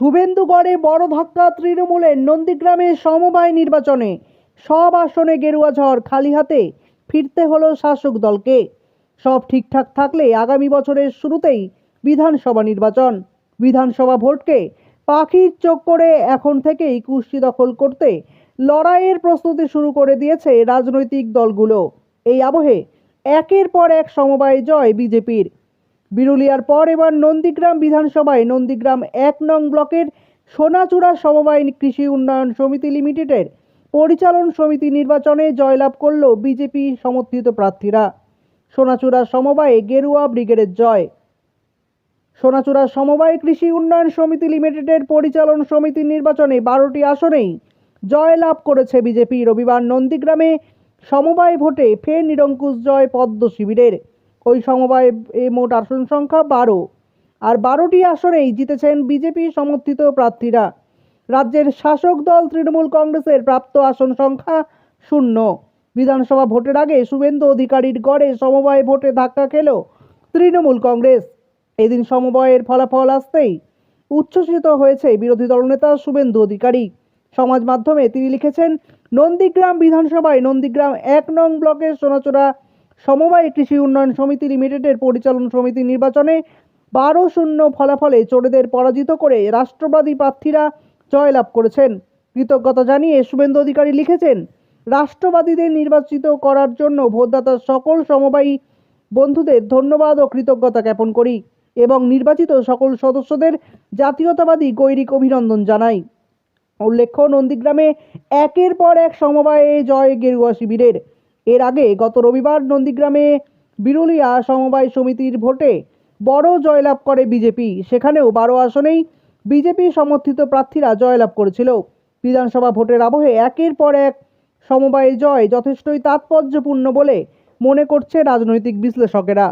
শুভেন্দুগড়ে বড় ধাক্কা তৃণমূলের। নন্দীগ্রামে সমবায় নির্বাচনে সব আসনে গেরুয়া ঝড়, খালি হাতে ফিরতে হলো শাসক দলকে। সব ঠিকঠাক থাকলে আগামী বছরের শুরুতেই বিধানসভা নির্বাচন। বিধানসভা ভোটকে পাখির চোখ করে এখন থেকেই কুর্সি দখল করতে লড়াইয়ের প্রস্তুতি শুরু করে দিয়েছে রাজনৈতিক দলগুলো। এই আবহে একের পর এক সমবায় জয় বিজেপির। বিরুলিয়ার পর এবার নন্দীগ্রাম বিধানসভায় নন্দীগ্রাম 1 নং ব্লকের সোনাচূড়া সমবায় কৃষি উন্নয়ন সমিতি লিমিটেডের পরিচালন সমিতি নির্বাচনে জয়লাভ করল বিজেপি সমর্থিত প্রার্থীরা। সোনাচূড়া সমবায়ে গেরুয়া ব্রিগেডের জয়। সোনাচূড়া সমবায় কৃষি উন্নয়ন সমিতি লিমিটেডের পরিচালন সমিতির নির্বাচনে 12টি আসনেই জয়লাভ করেছে বিজেপি। রবিবার নন্দীগ্রামে সমবায় ভোটে ফের নিরঙ্কুশ জয় পদ্ম শিবিরের। ওই সমবায়ে মোট আসন সংখ্যা 12, আর 12টি আসনেই জিতেছেন বিজেপি সমর্থিত প্রার্থীরা। রাজ্যের শাসক দল তৃণমূল কংগ্রেসের প্রাপ্ত আসন সংখ্যা 0। বিধানসভা ভোটের আগে শুভেন্দু অধিকারীর গড়ে সমবায় ভোটে ধাক্কা খেল তৃণমূল কংগ্রেস। এদিন সমবায়ের ফলাফল আসতেই উচ্ছ্বসিত হয়েছে বিরোধী দলনেতা শুভেন্দু অধিকারী। সমাজ মাধ্যমে তিনি লিখেছেন, নন্দীগ্রাম বিধানসভায় নন্দীগ্রাম 1 নং ব্লকের সোনাচূড়া সমবায় কৃষি উন্নয়ন সমিতি লিমিটেডের পরিচালন সমিতি নির্বাচনে 12-0 ফলাফলে চোরেদের পরাজিত করে রাষ্ট্রবাদী প্রার্থীরা জয়লাভ করেছেন। কৃতজ্ঞতা জানিয়ে শুভেন্দু অধিকারী লিখেছেন, রাষ্ট্রবাদীদের নির্বাচিত করার জন্য ভোটদাতা সকল সমবায়ী বন্ধুদের ধন্যবাদ ও কৃতজ্ঞতা জ্ঞাপন করি এবং নির্বাচিত সকল সদস্যদের জাতীয়তাবাদী গৈরিক অভিনন্দন জানাই। উল্লেখ্য, নন্দীগ্রামে একের পর এক সমবায়ে জয় গেরুয়া শিবিরের। এর আগে গত রবিবার নন্দীগ্রামে বিরুলিয়া সমবায় সমিতির ভোটে বড় জয়লাভ করে বিজেপি। সেখানেও 12 আসনেই বিজেপি সমর্থিত প্রার্থীরা জয়লাভ করেছিল। বিধানসভা ভোটের আবহে একের পর এক সমবায়ে জয় যথেষ্টই তাৎপর্যপূর্ণ বলে মনে করছে রাজনৈতিক বিশ্লেষকেরা।